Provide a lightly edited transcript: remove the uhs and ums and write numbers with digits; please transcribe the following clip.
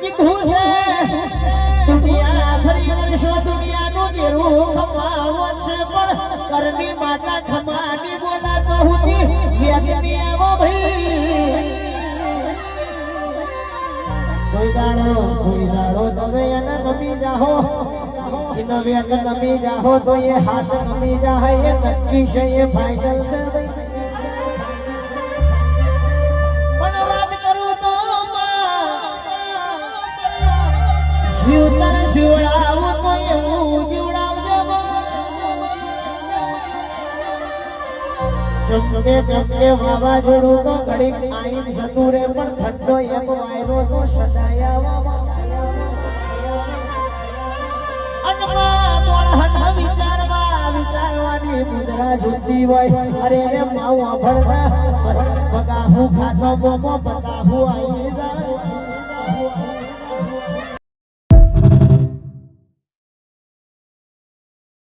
કીધું છે દુનિયા ફરી વર્ષો દુનિયાનું દેરું ખમાવો છે પણ કરની માતા ખમાની બોલાતો હુતી વેગની આવો ભાઈ કોઈ દાડો તમે એને નમી જાહો ઇનો વેગ નમી જાહો તો એ હાથ નમી જાહે એ નક્કી છે એ ફાઇનલ છે જીવતર જીવડાવું તો એવું જીવડાવજો ચમકે વાવાઝોડું તો ઘડીક આઈન સતુરે પણ ઠંડો એક વાયરો તો સદાયા વિચારવાની મુદ્રા જુદી હોય અરે રે માવા ભરતા પગાહુ ખાતો બોમો પગાહુ આઈ